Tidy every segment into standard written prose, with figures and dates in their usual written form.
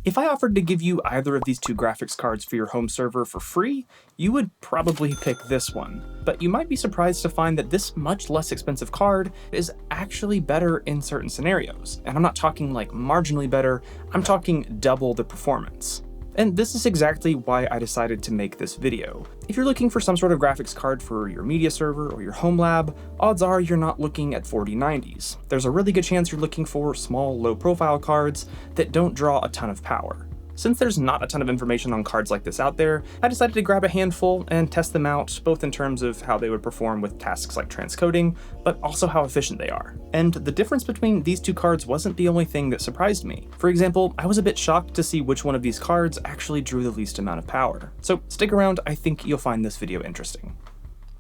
If I offered to give you either of these two graphics cards for your home server for free, you would probably pick this one. But you might be surprised to find that this much less expensive card is actually better in certain scenarios. And I'm not talking like marginally better, I'm talking double the performance. And this is exactly why I decided to make this video. If you're looking for some sort of graphics card for your media server or your home lab, odds are you're not looking at 4090s. There's a really good chance you're looking for small, low-profile cards that don't draw a ton of power. Since there's not a ton of information on cards like this out there, I decided to grab a handful and test them out, both in terms of how they would perform with tasks like transcoding, but also how efficient they are. And the difference between these two cards wasn't the only thing that surprised me. For example, I was a bit shocked to see which one of these cards actually drew the least amount of power. So stick around, I think you'll find this video interesting.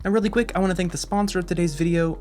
And really quick, I want to thank the sponsor of today's video,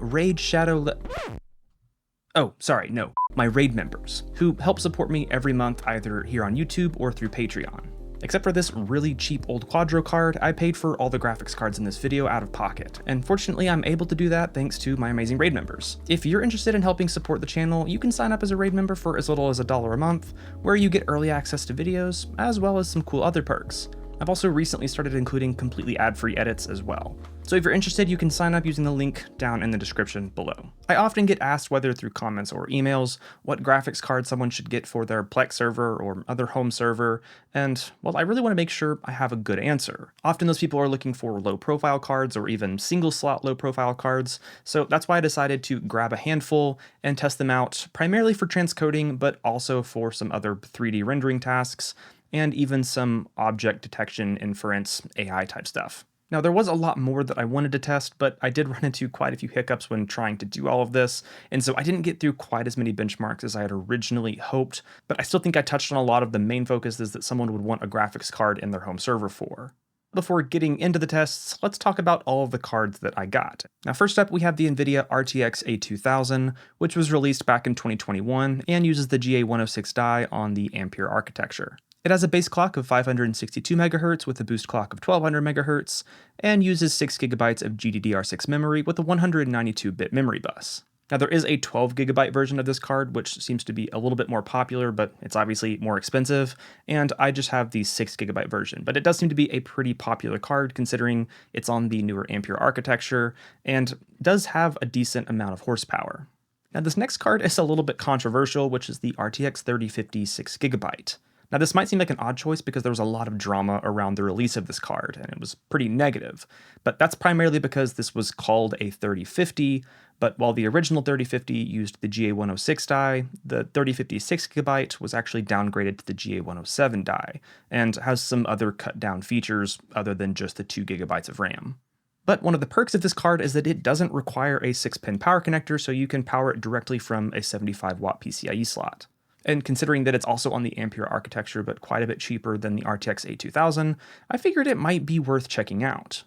my Raid members, who help support me every month either here on YouTube or through Patreon. Except for this really cheap old Quadro card, I paid for all the graphics cards in this video out of pocket, and fortunately I'm able to do that thanks to my amazing Raid members. If you're interested in helping support the channel, you can sign up as a Raid member for as little as $1 a month, where you get early access to videos, as well as some cool other perks. I've also recently started including completely ad-free edits as well. So if you're interested, you can sign up using the link down in the description below. I often get asked, whether through comments or emails, what graphics card someone should get for their Plex server or other home server, and well, I really want to make sure I have a good answer. Often those people are looking for low-profile cards or even single-slot low-profile cards, so that's why I decided to grab a handful and test them out, primarily for transcoding, but also for some other 3D rendering tasks, and even some object detection, inference, AI type stuff. Now, there was a lot more that I wanted to test, but I did run into quite a few hiccups when trying to do all of this, and so I didn't get through quite as many benchmarks as I had originally hoped, but I still think I touched on a lot of the main focuses that someone would want a graphics card in their home server for. Before getting into the tests, let's talk about all of the cards that I got. Now, first up, we have the Nvidia RTX A2000, which was released back in 2021 and uses the GA106 die on the Ampere architecture. It has a base clock of 562 MHz with a boost clock of 1200 MHz, and uses 6GB of GDDR6 memory with a 192-bit memory bus. Now, there is a 12GB version of this card, which seems to be a little bit more popular, but it's obviously more expensive, and I just have the 6GB version. But it does seem to be a pretty popular card considering it's on the newer Ampere architecture, and does have a decent amount of horsepower. Now, this next card is a little bit controversial, which is the RTX 3050 6GB. Now, this might seem like an odd choice because there was a lot of drama around the release of this card, and it was pretty negative, but that's primarily because this was called a 3050, but while the original 3050 used the GA106 die, the 3050 6GB was actually downgraded to the GA107 die, and has some other cut down features other than just the 2GB of RAM. But one of the perks of this card is that it doesn't require a 6-pin power connector, so you can power it directly from a 75-watt PCIe slot. And considering that it's also on the Ampere architecture but quite a bit cheaper than the RTX A2000, I figured it might be worth checking out.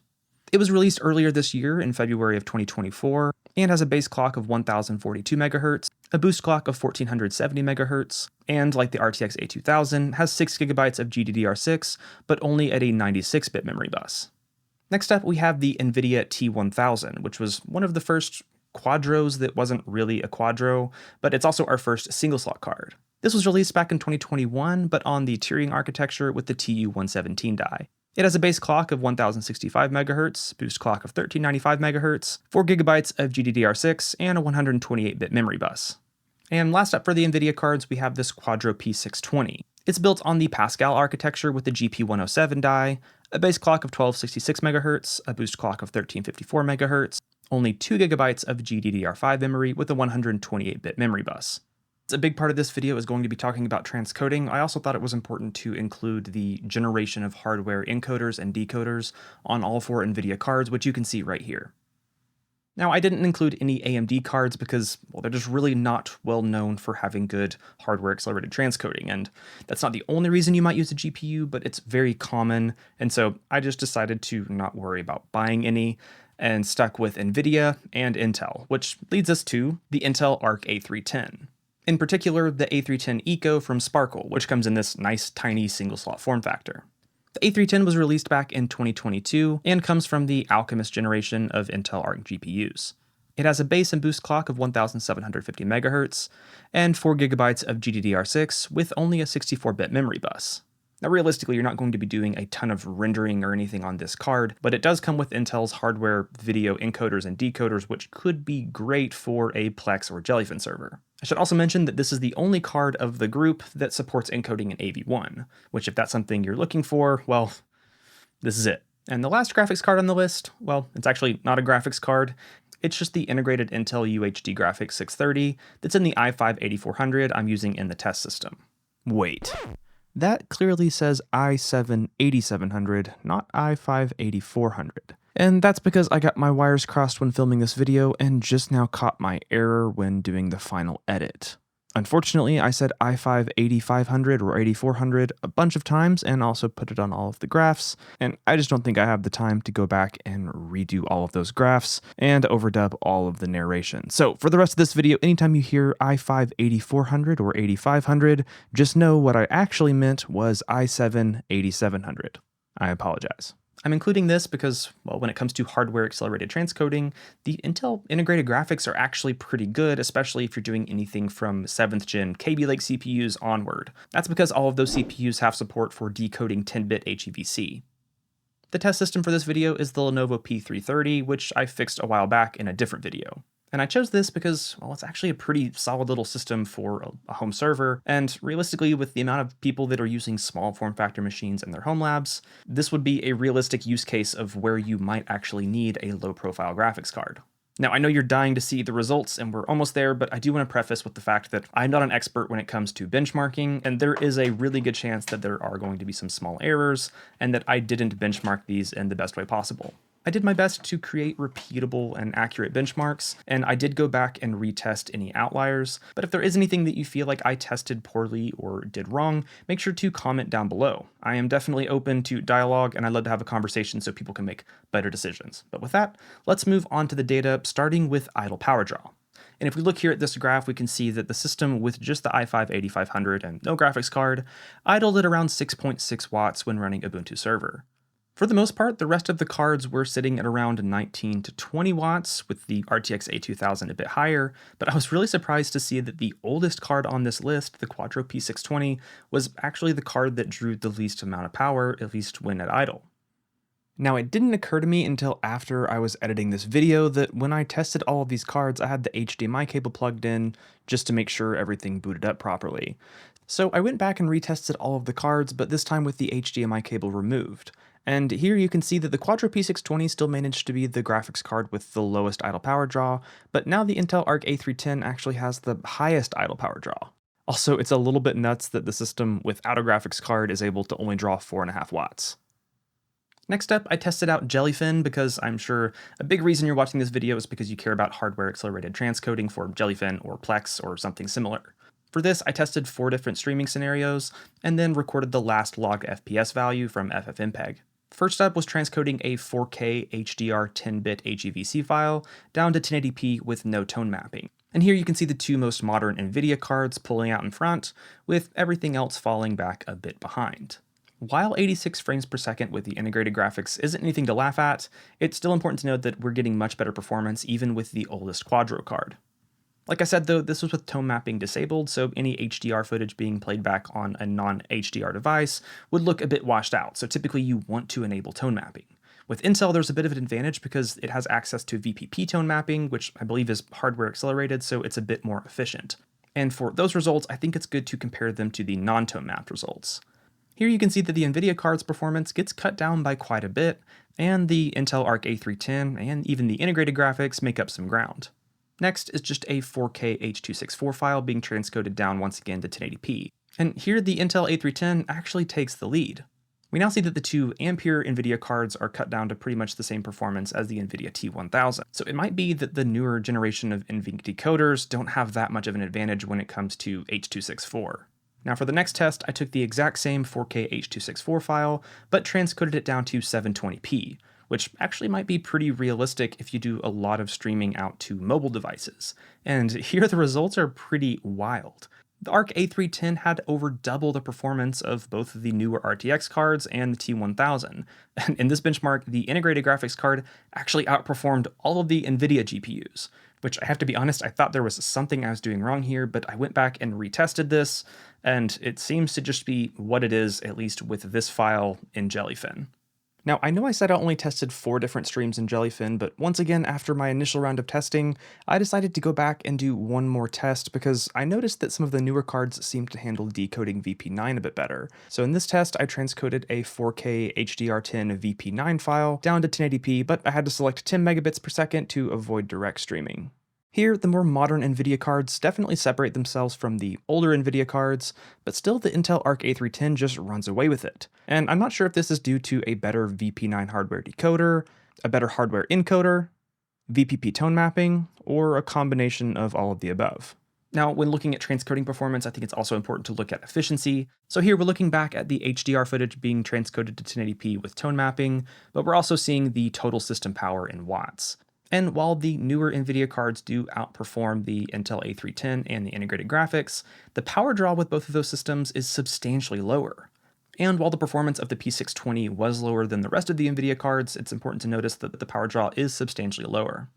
It was released earlier this year in February of 2024, and has a base clock of 1042 MHz, a boost clock of 1470 MHz, and like the RTX A2000, has 6GB of GDDR6, but only at a 96-bit memory bus. Next up, we have the Nvidia T1000, which was one of the first Quadros that wasn't really a Quadro, but it's also our first single-slot card. This was released back in 2021, but on the tiering architecture with the TU117 die. It has a base clock of 1065 MHz, boost clock of 1395 MHz, 4GB of GDDR6, and a 128-bit memory bus. And last up for the Nvidia cards, we have this Quadro P620. It's built on the Pascal architecture with the GP107 die, a base clock of 1266 MHz, a boost clock of 1354 MHz, only 2GB of GDDR5 memory with a 128-bit memory bus. A big part of this video is going to be talking about transcoding. I also thought it was important to include the generation of hardware encoders and decoders on all 4 Nvidia cards, which you can see right here. Now, I didn't include any AMD cards because, well, they're just really not well known for having good hardware accelerated transcoding, and that's not the only reason you might use a GPU, but it's very common, and so I just decided to not worry about buying any, and stuck with Nvidia and Intel, which leads us to the Intel Arc A310. In particular, the A310 Eco from Sparkle, which comes in this nice tiny single-slot form factor. The A310 was released back in 2022 and comes from the Alchemist generation of Intel Arc GPUs. It has a base and boost clock of 1750 MHz, and 4 GB of GDDR6 with only a 64-bit memory bus. Now realistically, you're not going to be doing a ton of rendering or anything on this card, but it does come with Intel's hardware video encoders and decoders, which could be great for a Plex or Jellyfin server. I should also mention that this is the only card of the group that supports encoding in AV1, which if that's something you're looking for, well, this is it. And the last graphics card on the list, well, it's actually not a graphics card. It's just the integrated Intel UHD Graphics 630 that's in the i5-8400 I'm using in the test system. Wait. That clearly says i7-8700, not i5-8400. And that's because I got my wires crossed when filming this video and just now caught my error when doing the final edit. Unfortunately, I said i5-8500 or 8400 a bunch of times and also put it on all of the graphs, and I just don't think I have the time to go back and redo all of those graphs and overdub all of the narration. So for the rest of this video, anytime you hear i5-8400 or 8500, just know what I actually meant was i7-8700. I apologize. I'm including this because, well, when it comes to hardware accelerated transcoding, the Intel integrated graphics are actually pretty good, especially if you're doing anything from 7th gen Kaby Lake CPUs onward. That's because all of those CPUs have support for decoding 10-bit HEVC. The test system for this video is the Lenovo P330, which I fixed a while back in a different video. And I chose this because, well, it's actually a pretty solid little system for a home server, and realistically, with the amount of people that are using small form factor machines in their home labs, this would be a realistic use case of where you might actually need a low profile graphics card. Now, I know you're dying to see the results, and we're almost there, but I do want to preface with the fact that I'm not an expert when it comes to benchmarking, and there is a really good chance that there are going to be some small errors, and that I didn't benchmark these in the best way possible. I did my best to create repeatable and accurate benchmarks, and I did go back and retest any outliers, but if there is anything that you feel like I tested poorly or did wrong, make sure to comment down below. I am definitely open to dialogue, and I'd love to have a conversation so people can make better decisions. But with that, let's move on to the data, starting with idle power draw. And if we look here at this graph, we can see that the system with just the i5-8500 and no graphics card idled at around 6.6 watts when running Ubuntu server. For the most part, the rest of the cards were sitting at around 19 to 20 watts, with the RTX A2000 a bit higher, but I was really surprised to see that the oldest card on this list, the Quadro P620, was actually the card that drew the least amount of power, at least when at idle. Now, it didn't occur to me until after I was editing this video that when I tested all of these cards, I had the HDMI cable plugged in just to make sure everything booted up properly. So I went back and retested all of the cards, but this time with the HDMI cable removed. And here you can see that the Quadro P620 still managed to be the graphics card with the lowest idle power draw, but now the Intel Arc A310 actually has the highest idle power draw. Also, it's a little bit nuts that the system without a graphics card is able to only draw 4.5 watts. Next up, I tested out Jellyfin because I'm sure a big reason you're watching this video is because you care about hardware accelerated transcoding for Jellyfin or Plex or something similar. For this, I tested 4 different streaming scenarios and then recorded the last log FPS value from FFmpeg. First up was transcoding a 4K HDR 10-bit HEVC file down to 1080p with no tone mapping. And here you can see the 2 most modern Nvidia cards pulling out in front, with everything else falling back a bit behind. While 86 frames per second with the integrated graphics isn't anything to laugh at, it's still important to note that we're getting much better performance even with the oldest Quadro card. Like I said though, this was with tone mapping disabled, so any HDR footage being played back on a non-HDR device would look a bit washed out, so typically you want to enable tone mapping. With Intel, there's a bit of an advantage because it has access to VPP tone mapping, which I believe is hardware accelerated, so it's a bit more efficient. And for those results, I think it's good to compare them to the non-tone mapped results. Here you can see that the Nvidia card's performance gets cut down by quite a bit, and the Intel Arc A310 and even the integrated graphics make up some ground. Next is just a 4K H.264 file being transcoded down once again to 1080p. And here the Intel A310 actually takes the lead. We now see that the 2 Ampere Nvidia cards are cut down to pretty much the same performance as the Nvidia T1000. So it might be that the newer generation of Nvidia decoders don't have that much of an advantage when it comes to H.264. Now for the next test, I took the exact same 4K H.264 file, but transcoded it down to 720p. Which actually might be pretty realistic if you do a lot of streaming out to mobile devices. And here the results are pretty wild. The Arc A310 had over double the performance of both of the newer RTX cards and the T1000. And in this benchmark, the integrated graphics card actually outperformed all of the Nvidia GPUs, which I have to be honest, I thought there was something I was doing wrong here, but I went back and retested this, and it seems to just be what it is, at least with this file in Jellyfin. Now, I know I said I only tested 4 different streams in Jellyfin, but once again, after my initial round of testing, I decided to go back and do one more test because I noticed that some of the newer cards seem to handle decoding VP9 a bit better. So in this test, I transcoded a 4K HDR10 VP9 file down to 1080p, but I had to select 10 megabits per second to avoid direct streaming. Here, the more modern Nvidia cards definitely separate themselves from the older Nvidia cards, but still the Intel Arc A310 just runs away with it. And I'm not sure if this is due to a better VP9 hardware decoder, a better hardware encoder, VPP tone mapping, or a combination of all of the above. Now, when looking at transcoding performance, I think it's also important to look at efficiency. So here we're looking back at the HDR footage being transcoded to 1080p with tone mapping, but we're also seeing the total system power in watts. And while the newer Nvidia cards do outperform the Intel A310 and the integrated graphics, the power draw with both of those systems is substantially lower. And while the performance of the P620 was lower than the rest of the Nvidia cards, it's important to notice that the power draw is substantially lower.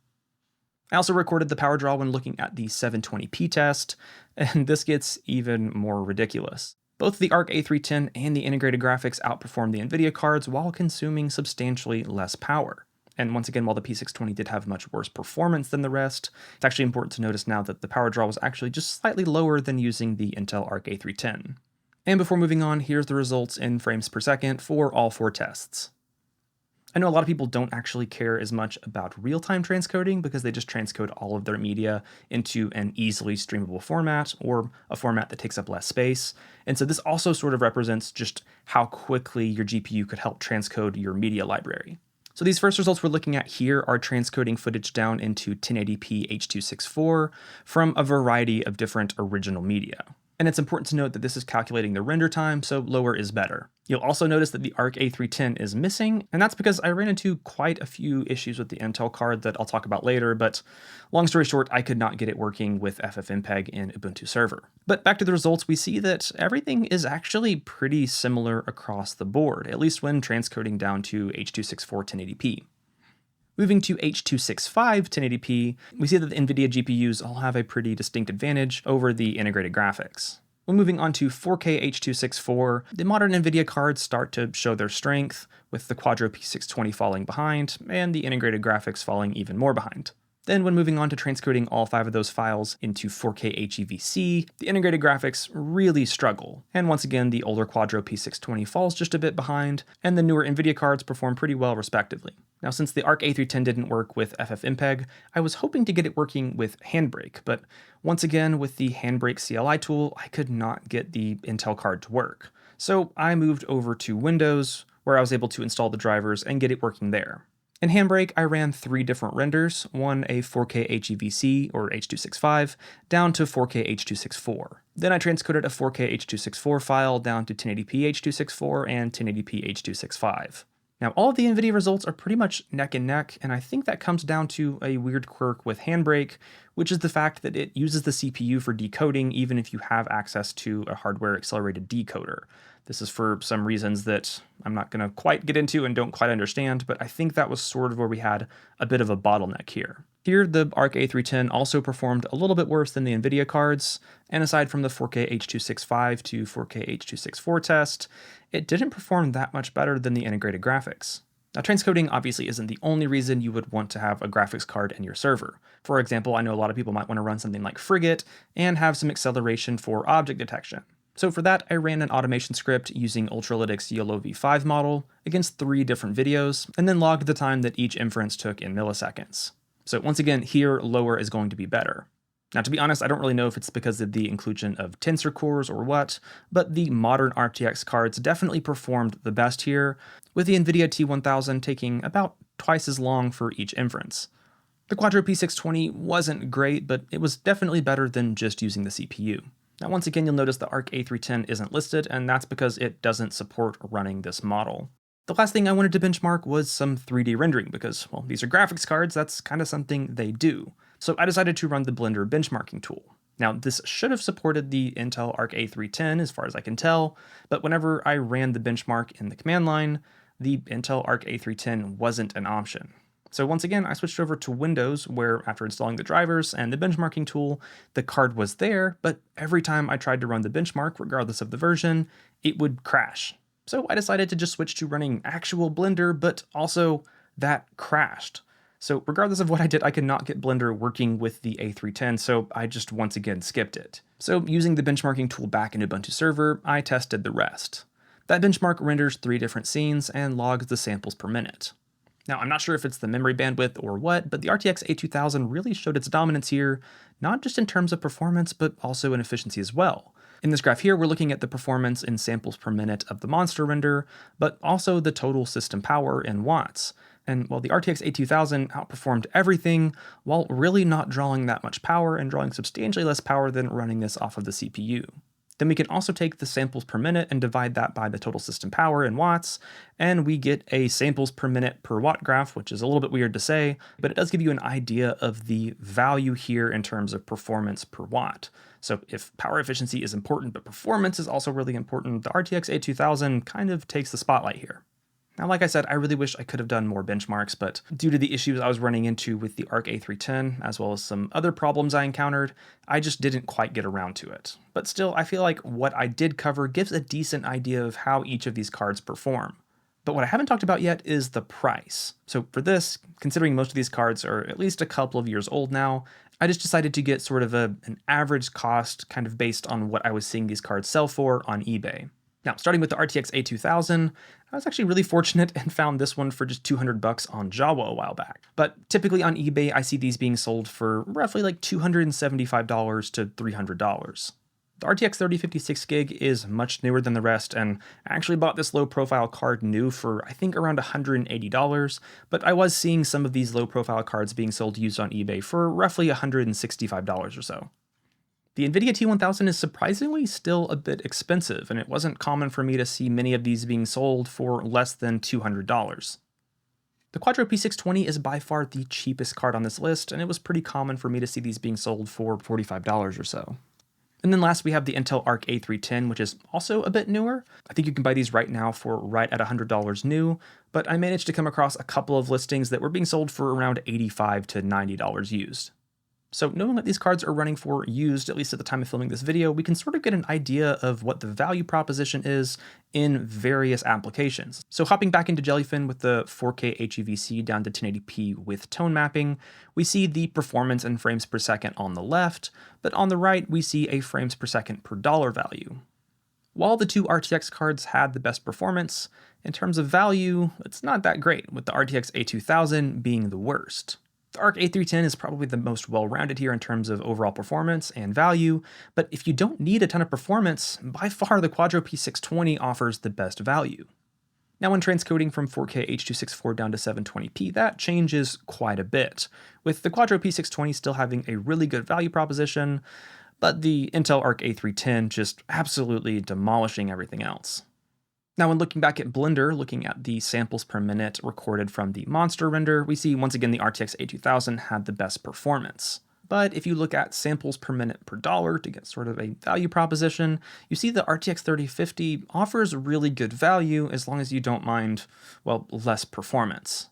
I also recorded the power draw when looking at the 720p test, and this gets even more ridiculous. Both the Arc A310 and the integrated graphics outperformed the Nvidia cards while consuming substantially less power. And once again, while the P620 did have much worse performance than the rest, it's actually important to notice now that the power draw was actually just slightly lower than using the Intel Arc A310. And before moving on, here's the results in frames per second for all 4 tests. I know a lot of people don't actually care as much about real-time transcoding because they just transcode all of their media into an easily streamable format or a format that takes up less space. And so this also sort of represents just how quickly your GPU could help transcode your media library. So these first results we're looking at here are transcoding footage down into 1080p H.264 from a variety of different original media. And it's important to note that this is calculating the render time, so lower is better. You'll also notice that the Arc A310 is missing, and that's because I ran into quite a few issues with the Intel card that I'll talk about later, but long story short, I could not get it working with FFmpeg in Ubuntu server. But back to the results, we see that everything is actually pretty similar across the board, at least when transcoding down to H.264 1080p. Moving to H.265 1080p, we see that the Nvidia GPUs all have a pretty distinct advantage over the integrated graphics. When moving on to 4K H.264, the modern Nvidia cards start to show their strength, with the Quadro P620 falling behind, and the integrated graphics falling even more behind. Then when moving on to transcoding all 5 of those files into 4K HEVC, the integrated graphics really struggle. And once again, the older Quadro P620 falls just a bit behind, and the newer Nvidia cards perform pretty well respectively. Now, since the Arc A310 didn't work with FFmpeg, I was hoping to get it working with Handbrake, but once again, with the Handbrake CLI tool, I could not get the Intel card to work. So I moved over to Windows, where I was able to install the drivers and get it working there. In Handbrake, I ran 3 different renders, one a 4K HEVC, or H.265, down to 4K H.264. Then I transcoded a 4K H.264 file down to 1080p H.264 and 1080p H.265. Now, all of the Nvidia results are pretty much neck and neck, and I think that comes down to a weird quirk with Handbrake, which is the fact that it uses the CPU for decoding even if you have access to a hardware-accelerated decoder. This is for some reasons that I'm not going to quite get into and don't quite understand, but I think that was sort of where we had a bit of a bottleneck here. Here, the Arc A310 also performed a little bit worse than the Nvidia cards, and aside from the 4K H.265 to 4K H.264 test, it didn't perform that much better than the integrated graphics. Now, transcoding obviously isn't the only reason you would want to have a graphics card in your server. For example, I know a lot of people might want to run something like Frigate and have some acceleration for object detection. So for that, I ran an automation script using Ultralytics YOLO V5 model against 3 different videos, and then logged the time that each inference took in milliseconds. So once again, here, lower is going to be better. Now, to be honest, I don't really know if it's because of the inclusion of tensor cores or what, but the modern RTX cards definitely performed the best here, with the Nvidia T1000 taking about twice as long for each inference. The Quadro P620 wasn't great, but it was definitely better than just using the CPU. Now, once again, you'll notice the Arc A310 isn't listed, and that's because it doesn't support running this model. The last thing I wanted to benchmark was some 3D rendering because, well, these are graphics cards, that's kind of something they do. So I decided to run the Blender benchmarking tool. Now, this should have supported the Intel Arc A310 as far as I can tell, but whenever I ran the benchmark in the command line, the Intel Arc A310 wasn't an option. So once again, I switched over to Windows, where after installing the drivers and the benchmarking tool, the card was there, but every time I tried to run the benchmark, regardless of the version, it would crash. So I decided to just switch to running actual Blender, but also that crashed. So regardless of what I did, I could not get Blender working with the A310, so I just once again skipped it. So using the benchmarking tool back in Ubuntu server, I tested the rest. That benchmark renders 3 different scenes and logs the samples per minute. Now, I'm not sure if it's the memory bandwidth or what, but the RTX A2000 really showed its dominance here, not just in terms of performance, but also in efficiency as well. In this graph here, we're looking at the performance in samples per minute of the monster render, but also the total system power in watts. And while the RTX A2000 outperformed everything, while really not drawing that much power and drawing substantially less power than running this off of the CPU. Then we can also take the samples per minute and divide that by the total system power in watts, and we get a samples per minute per watt graph, which is a little bit weird to say, but it does give you an idea of the value here in terms of performance per watt. So if power efficiency is important, but performance is also really important, the RTX A2000 kind of takes the spotlight here. Now, like I said, I really wish I could have done more benchmarks, but due to the issues I was running into with the Arc A310, as well as some other problems I encountered, I just didn't quite get around to it. But still, I feel like what I did cover gives a decent idea of how each of these cards perform. But what I haven't talked about yet is the price. So for this, considering most of these cards are at least a couple of years old now, I just decided to get sort of an average cost kind of based on what I was seeing these cards sell for on eBay. Now, starting with the RTX A2000, I was actually really fortunate and found this one for just $200 on Jawa a while back. But typically on eBay, I see these being sold for roughly like $275 to $300. The RTX 3050 6GB is much newer than the rest, and I actually bought this low-profile card new for I think around $180, but I was seeing some of these low-profile cards being sold used on eBay for roughly $165 or so. The Nvidia T1000 is surprisingly still a bit expensive, and it wasn't common for me to see many of these being sold for less than $200. The Quadro P620 is by far the cheapest card on this list, and it was pretty common for me to see these being sold for $45 or so. And then last we have the Intel Arc A310, which is also a bit newer. I think you can buy these right now for right at $100 new, but I managed to come across a couple of listings that were being sold for around $85 to $90 used. So knowing what these cards are running for used, at least at the time of filming this video, we can sort of get an idea of what the value proposition is in various applications. So hopping back into Jellyfin with the 4K HEVC down to 1080p with tone mapping, we see the performance in frames per second on the left, but on the right we see a frames per second per dollar value. While the two RTX cards had the best performance, in terms of value, it's not that great, with the RTX A2000 being the worst. The Arc A310 is probably the most well-rounded here in terms of overall performance and value, but if you don't need a ton of performance, by far the Quadro P620 offers the best value. Now when transcoding from 4K H.264 down to 720p, that changes quite a bit, with the Quadro P620 still having a really good value proposition, but the Intel Arc A310 just absolutely demolishing everything else. Now when looking back at Blender, looking at the samples per minute recorded from the monster render, we see once again the RTX A2000 had the best performance. But if you look at samples per minute per dollar to get sort of a value proposition, you see the RTX 3050 offers really good value as long as you don't mind, well, less performance.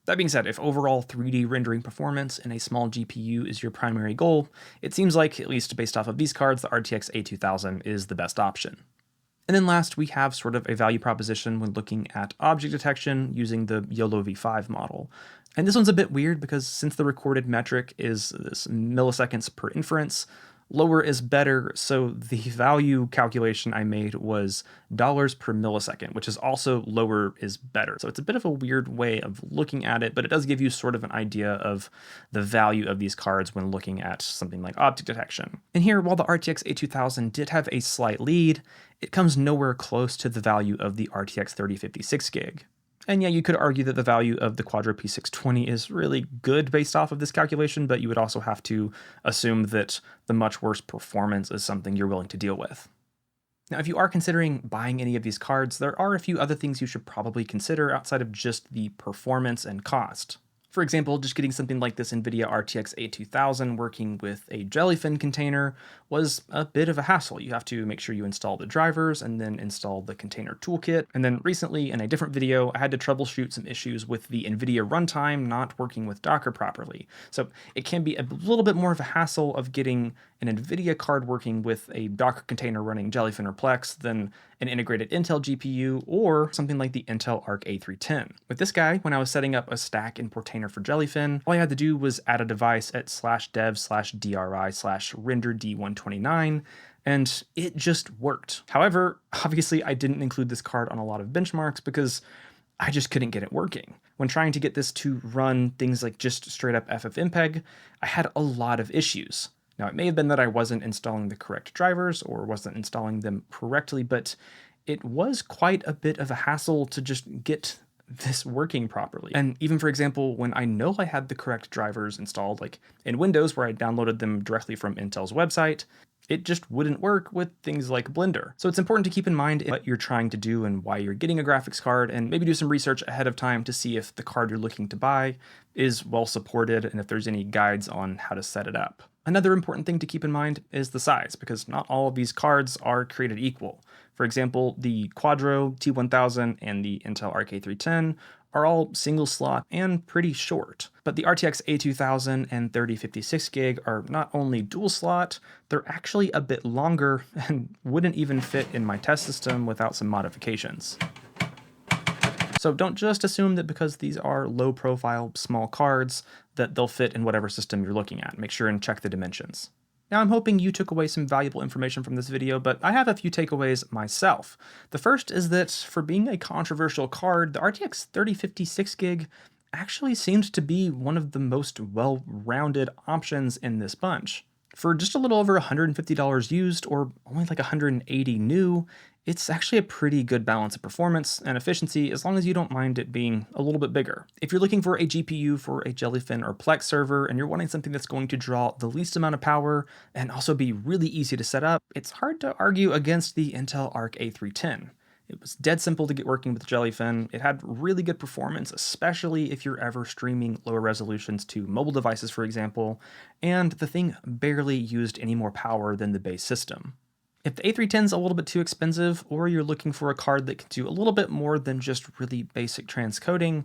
That being said, if overall 3D rendering performance in a small GPU is your primary goal, it seems like, at least based off of these cards, the RTX A2000 is the best option. And then last, we have sort of a value proposition when looking at object detection using the YOLO V5 model. And this one's a bit weird because since the recorded metric is this milliseconds per inference, lower is better, so the value calculation I made was dollars per millisecond, which is also lower is better. So it's a bit of a weird way of looking at it, but it does give you sort of an idea of the value of these cards when looking at something like object detection. And here, while the RTX A2000 did have a slight lead, it comes nowhere close to the value of the RTX 3050 6GB. And yeah, you could argue that the value of the Quadro P620 is really good based off of this calculation, but you would also have to assume that the much worse performance is something you're willing to deal with. Now, if you are considering buying any of these cards, there are a few other things you should probably consider outside of just the performance and cost. For example, just getting something like this Nvidia RTX A2000 working with a Jellyfin container was a bit of a hassle. You have to make sure you install the drivers and then install the container toolkit. And then recently in a different video, I had to troubleshoot some issues with the Nvidia runtime not working with Docker properly. So it can be a little bit more of a hassle of getting an Nvidia card working with a Docker container running Jellyfin or Plex than an integrated Intel GPU or something like the Intel Arc A310. With this guy, when I was setting up a stack in Portainer for Jellyfin, all I had to do was add a device at /dev/dri/render_d129, and it just worked. However, obviously I didn't include this card on a lot of benchmarks because I just couldn't get it working. When trying to get this to run things like just straight up FFmpeg, I had a lot of issues. Now, it may have been that I wasn't installing the correct drivers or wasn't installing them correctly, but it was quite a bit of a hassle to just get this working properly. And even, for example, when I know I had the correct drivers installed, like in Windows where I downloaded them directly from Intel's website, it just wouldn't work with things like Blender. So it's important to keep in mind what you're trying to do and why you're getting a graphics card, and maybe do some research ahead of time to see if the card you're looking to buy is well supported and if there's any guides on how to set it up. Another important thing to keep in mind is the size, because not all of these cards are created equal. For example, the Quadro T1000 and the Intel Arc A310 are all single slot and pretty short. But the RTX A2000 and 3056 gig are not only dual slot, they're actually a bit longer and wouldn't even fit in my test system without some modifications. So don't just assume that because these are low profile, small cards, that they'll fit in whatever system you're looking at. Make sure and check the dimensions. Now, I'm hoping you took away some valuable information from this video, but I have a few takeaways myself. The first is that for being a controversial card, the RTX 3056 gig actually seems to be one of the most well-rounded options in this bunch. For just a little over $150 used, or only like $180 new, it's actually a pretty good balance of performance and efficiency as long as you don't mind it being a little bit bigger. If you're looking for a GPU for a Jellyfin or Plex server and you're wanting something that's going to draw the least amount of power and also be really easy to set up, it's hard to argue against the Intel Arc A310. It was dead simple to get working with Jellyfin. It had really good performance, especially if you're ever streaming lower resolutions to mobile devices, for example, and the thing barely used any more power than the base system. If the A310 is a little bit too expensive, or you're looking for a card that can do a little bit more than just really basic transcoding,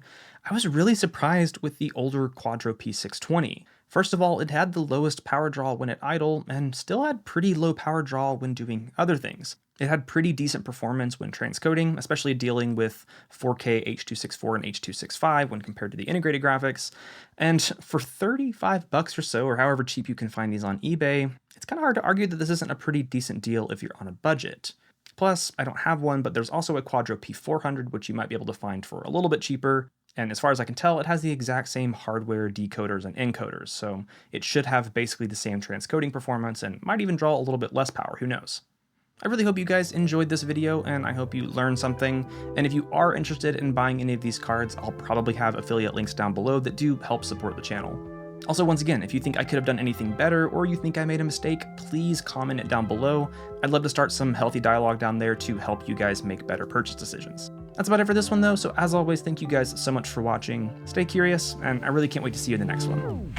I was really surprised with the older Quadro P620. First of all, it had the lowest power draw when at idle, and still had pretty low power draw when doing other things. It had pretty decent performance when transcoding, especially dealing with 4K H.264 and H.265 when compared to the integrated graphics. And for $35 or so, or however cheap you can find these on eBay, it's kind of hard to argue that this isn't a pretty decent deal if you're on a budget. Plus, I don't have one, but there's also a Quadro P400, which you might be able to find for a little bit cheaper. And as far as I can tell, it has the exact same hardware decoders and encoders, so it should have basically the same transcoding performance and might even draw a little bit less power, who knows. I really hope you guys enjoyed this video, and I hope you learned something. And if you are interested in buying any of these cards, I'll probably have affiliate links down below that do help support the channel. Also, once again, if you think I could have done anything better or you think I made a mistake, please comment it down below. I'd love to start some healthy dialogue down there to help you guys make better purchase decisions. That's about it for this one though, so as always, thank you guys so much for watching. Stay curious, and I really can't wait to see you in the next one.